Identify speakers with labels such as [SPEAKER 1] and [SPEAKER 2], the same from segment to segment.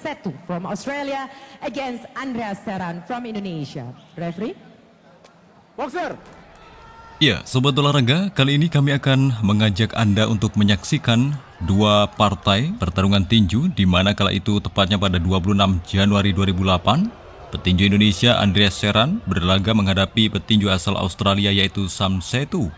[SPEAKER 1] Samsetu from Australia against Andreas Seran from Indonesia. Referee?
[SPEAKER 2] Boxer.
[SPEAKER 3] Ya, Sobat Olahraga, kali ini kami akan mengajak Anda untuk menyaksikan dua partai pertarungan tinju di mana kala itu tepatnya pada 26 Januari 2008 petinju Indonesia Andreas Seran berlaga menghadapi petinju asal Australia yaitu Samsetu.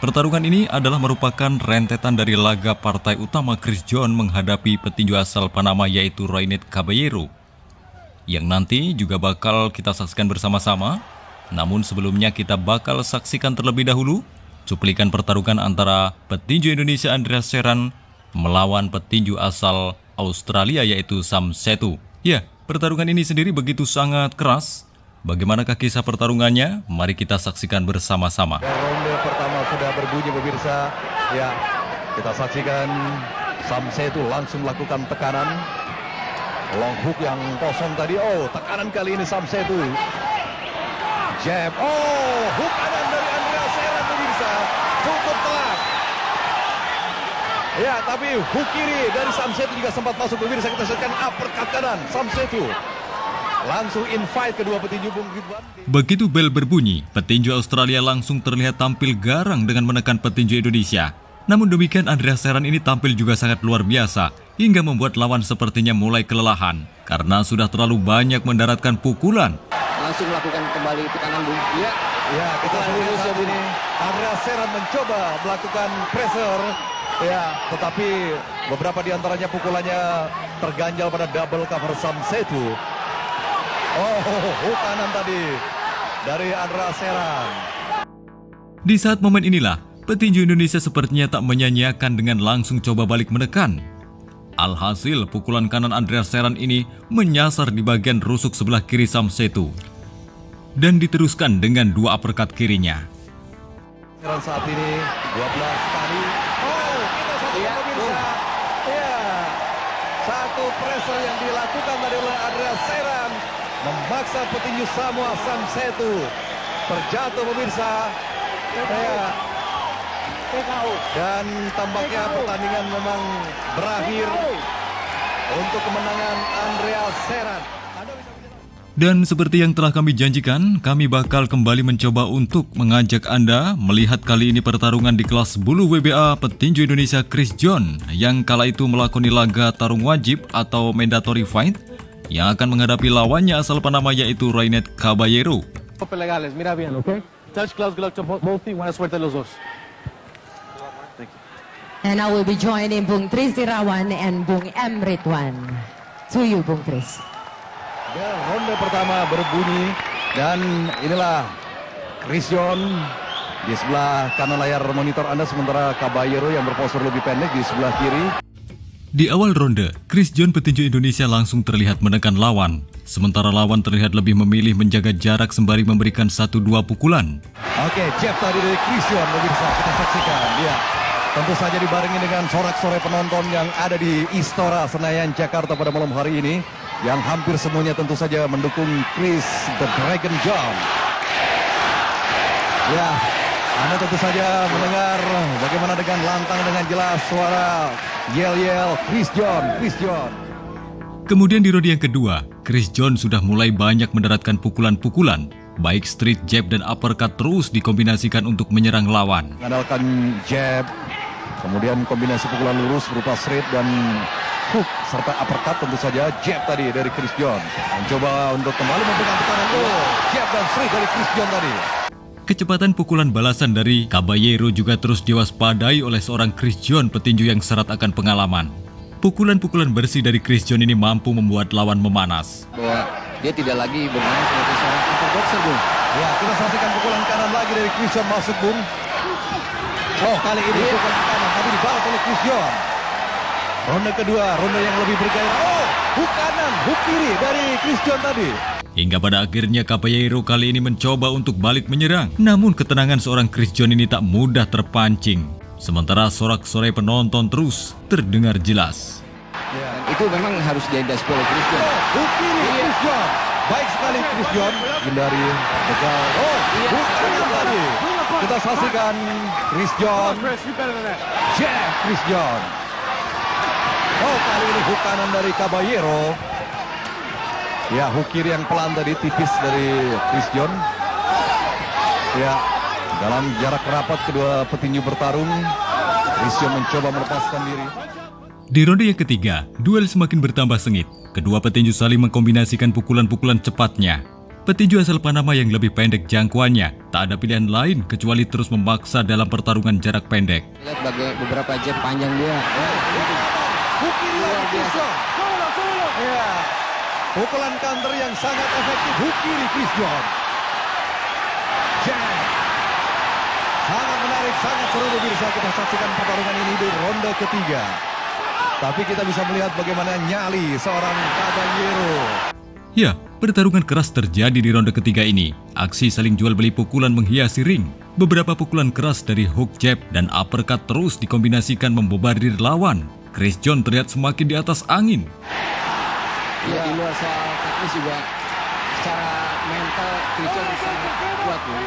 [SPEAKER 3] Pertarungan ini adalah merupakan rentetan dari laga partai utama Chris John menghadapi petinju asal Panama yaitu Rainet Caballero, yang nanti juga bakal kita saksikan bersama-sama. Namun sebelumnya kita bakal saksikan terlebih dahulu cuplikan pertarungan antara petinju Indonesia Andreas Seran melawan petinju asal Australia yaitu Samsetu. Ya, pertarungan ini sendiri begitu sangat keras. Bagaimanakah kisah pertarungannya? Mari kita saksikan bersama-sama.
[SPEAKER 2] Ronde pertama sudah berbunyi pemirsa. Ya, kita saksikan Samsetu langsung melakukan tekanan. Long hook yang kosong tadi. Oh, tekanan kali ini Samsetu. Jab. Oh, hook kanan dari Andreas Seran pemirsa. Cukup telak. Ya, tapi hook kiri dari Samsetu juga sempat masuk pemirsa. Kita saksikan uppercut kanan Samsetu. Langsung invite kedua petinju Bung Ridwan.
[SPEAKER 3] Begitu bel berbunyi, petinju Australia langsung terlihat tampil garang dengan menekan petinju Indonesia. Namun demikian Andreas Seran ini tampil juga sangat luar biasa hingga membuat lawan sepertinya mulai kelelahan karena sudah terlalu banyak mendaratkan pukulan.
[SPEAKER 4] Langsung melakukan kembali tekanan Bung.
[SPEAKER 2] Ya, kita lihat saat ini Andreas Seran mencoba melakukan pressure. Ya, tetapi beberapa di antaranya pukulannya terganjal pada double cover Samsetu. Oh, hook kanan tadi dari Andreas Seran.
[SPEAKER 3] Di saat momen inilah, petinju Indonesia sepertinya tak menyanyiakan dengan langsung coba balik menekan. Alhasil, pukulan kanan Andreas Seran ini menyasar di bagian rusuk sebelah kiri Samsetu dan diteruskan dengan dua uppercut kirinya.
[SPEAKER 2] Seran saat ini 12 kali. Oh, kita saksikan pemirsa. Ya, satu pressure yang dilakukan dari Andreas Seran memaksa petinju Samoa Samsetu terjatuh pemirsa. Ya. Dan tampaknya pertandingan memang berakhir untuk kemenangan Andreas Seran.
[SPEAKER 3] Dan seperti yang telah kami janjikan, kami bakal kembali mencoba untuk mengajak Anda melihat kali ini pertarungan di kelas bulu WBA petinju Indonesia Chris John yang kala itu melakoni laga tarung wajib atau mandatory fight yang akan menghadapi lawannya asal Panama yaitu Rainet Caballero.
[SPEAKER 5] Legales, mira bien, ¿ok? Touch gloves, both feet, buena suerte los dos.
[SPEAKER 1] And now we'll be joining Bung Tris Irawan and Bung M. Ridwan. To you, Bung Tris.
[SPEAKER 2] Ya, ronde pertama berbunyi dan inilah Chris John di sebelah kanan layar monitor Anda, sementara Caballero yang berpostur lebih pendek di sebelah kiri.
[SPEAKER 3] Di awal ronde, Chris John petinju Indonesia langsung terlihat menekan lawan, sementara lawan terlihat lebih memilih menjaga jarak sembari memberikan 1-2 pukulan.
[SPEAKER 2] Oke, jab tadi dari Chris John, pemirsa, kita saksikan. Ya, tentu saja dibarengi dengan sorak-sorai penonton yang ada di Istora Senayan Jakarta pada malam hari ini, yang hampir semuanya tentu saja mendukung Chris the Dragon John. Ya, Anda tentu saja mendengar bagaimana dengan lantang dengan jelas suara yel-yel Chris John, Chris John.
[SPEAKER 3] Kemudian di ronde yang kedua, Chris John sudah mulai banyak mendaratkan pukulan-pukulan, baik street jab dan uppercut terus dikombinasikan untuk menyerang lawan.
[SPEAKER 2] Mengandalkan jab, kemudian kombinasi pukulan lurus berupa straight dan hook serta uppercut, tentu saja jab tadi dari Chris John. Mencoba untuk kembali memberikan tekanan. Oh, jab dan straight dari Chris John tadi.
[SPEAKER 3] Kecepatan pukulan balasan dari Caballero juga terus diwaspadai oleh seorang Chris John petinju yang syarat akan pengalaman. Pukulan-pukulan bersih dari Chris John ini mampu membuat lawan memanas.
[SPEAKER 4] Bahwa dia tidak lagi bermain sebagai seorang boxer, Bung.
[SPEAKER 2] Ya, kita saksikan pukulan kanan lagi dari Chris John masuk, Bung. Oh, kali ini pukulan kanan tapi dibalas oleh Chris John. Ronde kedua, ronde yang lebih bergairah. Oh, hook kanan, hook kiri dari Chris John tadi.
[SPEAKER 3] Hingga pada akhirnya Caballero kali ini mencoba untuk balik menyerang. Namun ketenangan seorang Chris John ini tak mudah terpancing. Sementara sorak-sorai penonton terus terdengar jelas.
[SPEAKER 4] Ya, itu memang harus dihindari oleh Chris John.
[SPEAKER 2] Oh, hook kiri Chris John. Baik sekali Chris John. Hindari begal. Oh, hook kanan tadi. Kita saksikan Chris John. Jab Chris John. Oh, kali ini hook kanan dari Caballero. Ya, hook kiri yang pelan tadi, tipis dari Christian. Ya, dalam jarak rapat kedua petinju bertarung, Christian mencoba melepaskan diri.
[SPEAKER 3] Di ronde yang ketiga, duel semakin bertambah sengit. Kedua petinju saling mengkombinasikan pukulan-pukulan cepatnya. Petinju asal Panama yang lebih pendek jangkauannya, tak ada pilihan lain kecuali terus memaksa dalam pertarungan jarak pendek.
[SPEAKER 4] Lihat beberapa jab panjang dia.
[SPEAKER 2] Hook kiri luar biasa. Ya, pukulan counter yang sangat efektif. Hook kiri Christian. Jab. Sangat menarik, sangat seru pemirsa. Kita saksikan pertarungan ini di ronde ketiga. Tapi kita bisa melihat bagaimana nyali seorang Caballero.
[SPEAKER 3] Ya, pertarungan keras terjadi di ronde ketiga ini. Aksi saling jual beli pukulan menghiasi ring. Beberapa pukulan keras dari hook jab dan uppercut terus dikombinasikan membobardir lawan. Christian terlihat semakin di atas angin.
[SPEAKER 4] Ya, di luar soal teknis juga secara mental Christian sangat kuat ya.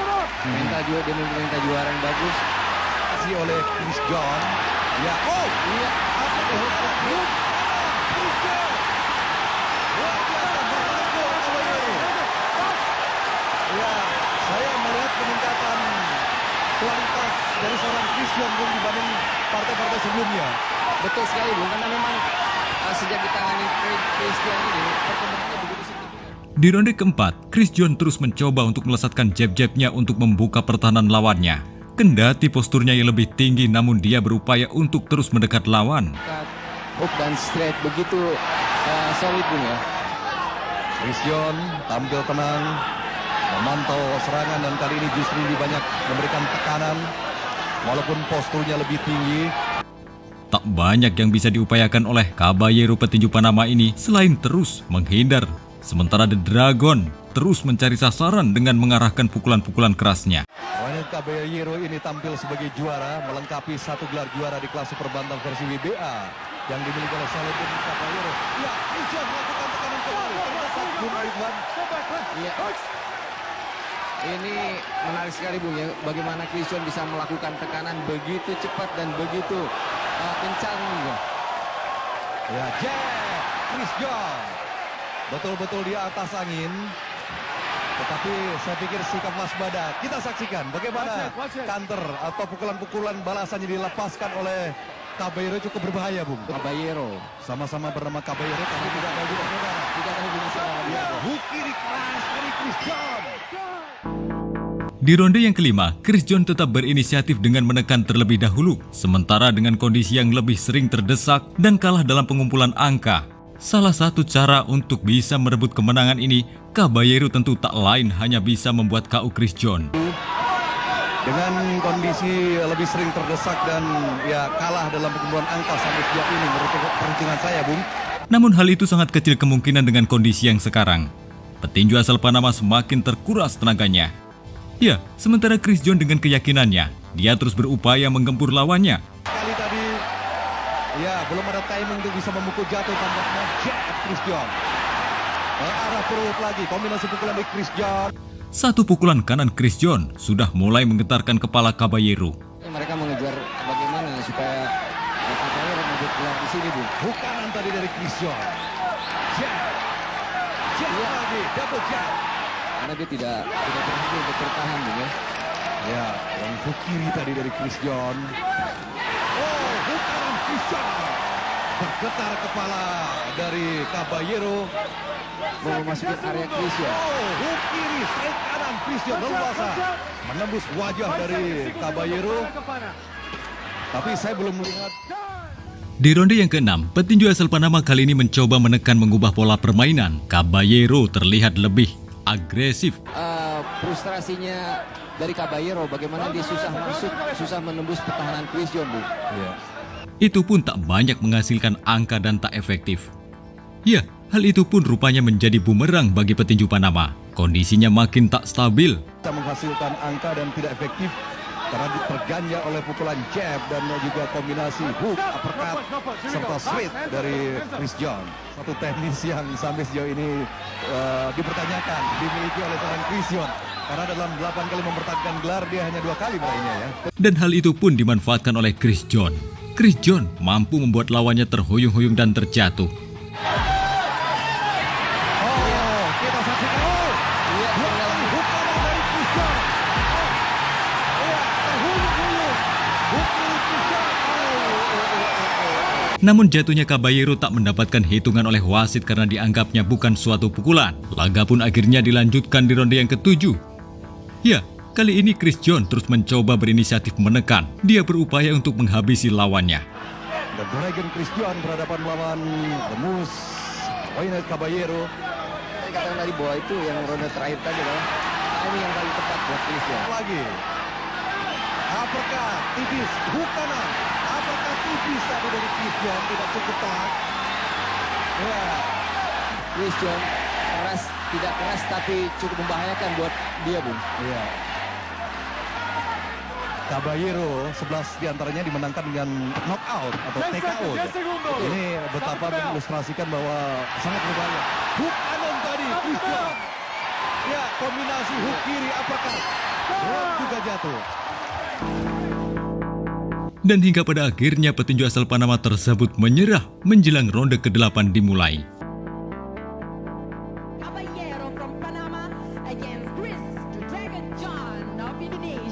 [SPEAKER 4] Mental juga dia memiliki juara yang bagus.
[SPEAKER 2] Kasih oleh Christian. Ya, oh, iya. Apa tuh? Christian. Luar biasa berhasil Caballero. Ya, saya melihat peningkatan kualitas dari seorang Christian Bung dibanding partai-partai sebelumnya.
[SPEAKER 4] Betul sekali Bung, karena memang sejak ditangani Christian ini perkembangannya begitu signifikan.
[SPEAKER 3] Di ronde keempat, Christian terus mencoba untuk melesatkan jab-jabnya untuk membuka pertahanan lawannya. Kendati posturnya yang lebih tinggi, namun dia berupaya untuk terus mendekat lawan.
[SPEAKER 4] Hook dan straight begitu solid Bung ya.
[SPEAKER 2] Christian tampil tenang, memantau serangan dan kali ini justru lebih banyak memberikan tekanan walaupun posturnya lebih tinggi.
[SPEAKER 3] Tak banyak yang bisa diupayakan oleh Caballero petinju Panama ini selain terus menghindar. Sementara The Dragon terus mencari sasaran dengan mengarahkan pukulan-pukulan kerasnya.
[SPEAKER 2] Ronald Caballero ini tampil sebagai juara, melengkapi satu gelar juara di kelas super bantam versi WBA yang dimiliki oleh Saladin Caballero. Ya, Christian melakukan tekanan kembali. Tersesat Bung Ridwan.
[SPEAKER 4] Iya. Ini menarik sekali Bung ya, bagaimana Christian bisa melakukan tekanan begitu cepat dan begitu kencang juga.
[SPEAKER 2] Ya, jab Christian. Betul-betul di atas angin. Tetapi saya pikir sikap waspada. Kita saksikan bagaimana counter atau pukulan-pukulan balasannya dilepaskan oleh Caballero cukup berbahaya, Bung.
[SPEAKER 4] Caballero
[SPEAKER 2] Sama-sama bernama Caballero tapi tidak tahu juga saudara.
[SPEAKER 4] tidak tahu bunyi saudara.
[SPEAKER 2] Ya, hook kiri keras dari Christian.
[SPEAKER 3] Di ronde yang kelima, Christian tetap berinisiatif dengan menekan terlebih dahulu, sementara dengan kondisi yang lebih sering terdesak dan kalah dalam pengumpulan angka. Salah satu cara untuk bisa merebut kemenangan ini, Caballero tentu tak lain hanya bisa membuat KO Christian.
[SPEAKER 2] Dengan kondisi lebih sering terdesak dan ya kalah dalam pengumpulan angka sampai sejauh ini menurut perhitungan saya, Bung.
[SPEAKER 3] Namun hal itu sangat kecil kemungkinan dengan kondisi yang sekarang. Petinju asal Panama semakin terkuras tenaganya. Ya, sementara Christian dengan keyakinannya, dia terus berupaya menggempur lawannya.
[SPEAKER 2] Kali tadi, ya belum ada timing untuk bisa memukul jatuh tampaknya. Jab Christian. Ke arah perut lagi, kombinasi pukulan dari Christian.
[SPEAKER 3] Satu pukulan kanan Christian sudah mulai menggetarkan kepala Caballero.
[SPEAKER 4] Mereka mengejar bagaimana supaya Caballero merebut gelar di sini Bung.
[SPEAKER 2] Hook kanan tadi dari Christian. Jab. Jab lagi, double jab.
[SPEAKER 4] Karena dia tidak berhenti untuk bertahan Bung ya.
[SPEAKER 2] Ya, yang hook kiri tadi dari Christian. Oh, hook kanan Christian. Bergetar kepala dari Caballero.
[SPEAKER 4] Mau memasuki area Christian.
[SPEAKER 2] Oh, hook kiri, straight kanan Christian leluasa. Menembus wajah dari Caballero. Tapi saya belum melihat.
[SPEAKER 3] Di ronde yang ke-6, petinju asal Panama kali ini mencoba menekan mengubah pola permainan. Caballero terlihat lebih agresif.
[SPEAKER 4] Frustrasinya dari Caballero bagaimana dia susah masuk, susah menembus pertahanan Christian Bung.
[SPEAKER 2] Ya.
[SPEAKER 3] Itu pun tak banyak menghasilkan angka dan tak efektif. Ya, hal itu pun rupanya menjadi bumerang bagi petinju Panama. Kondisinya makin tak stabil.
[SPEAKER 2] Bisa menghasilkan angka dan tidak efektif karena terganjal oleh pukulan jab dan juga kombinasi hook, uppercut, serta straight dari Christian. Satu teknis yang sampai sejauh ini dipertanyakan, dimiliki oleh seorang Christian. Karena dalam 8 kali mempertahankan gelar, dia hanya 2 kali meraihnya ya.
[SPEAKER 3] Dan hal itu pun dimanfaatkan oleh Christian. Chris John mampu membuat lawannya terhuyung-huyung dan terjatuh.
[SPEAKER 2] Oh, kita saksikan. Oh,
[SPEAKER 4] Iya, dalam
[SPEAKER 2] hook kanan dari Chris John. Iya, terhuyung-huyung. Hook kiri Chris John.
[SPEAKER 3] Namun jatuhnya Caballero tak mendapatkan hitungan oleh wasit karena dianggapnya bukan suatu pukulan. Laga pun akhirnya dilanjutkan di ronde yang ke-7. Ya, kali ini Chris John terus mencoba berinisiatif menekan. Dia berupaya untuk menghabisi lawannya.
[SPEAKER 2] The Dragon Chris John berhadapan melawan The Moose Wayne Caballero.
[SPEAKER 4] Saya katakan tadi bahwa itu yang ronde terakhir tadi loh. Ini yang paling tepat buat Chris John.
[SPEAKER 2] Lagi. Uppercut tipis, hook kanan. Uppercut tipis tadi dari Chris John, tidak cukup tahan. Ya,
[SPEAKER 4] Chris John keras, tidak keras tapi cukup membahayakan buat dia, Bung.
[SPEAKER 2] iya. Caballero 11 diantaranya dimenangkan dengan knockout atau TKO. Ini betapa mengilustrasikan bahwa sangat berbahaya. Hook kanan tadi, Chris John. Ya, kombinasi hook kiri uppercut. Rock juga jatuh.
[SPEAKER 3] Dan hingga pada akhirnya petinju asal Panama tersebut menyerah menjelang ronde ke-8 dimulai.
[SPEAKER 1] Caballero from Panama against Chris the Dragon John of Indonesia.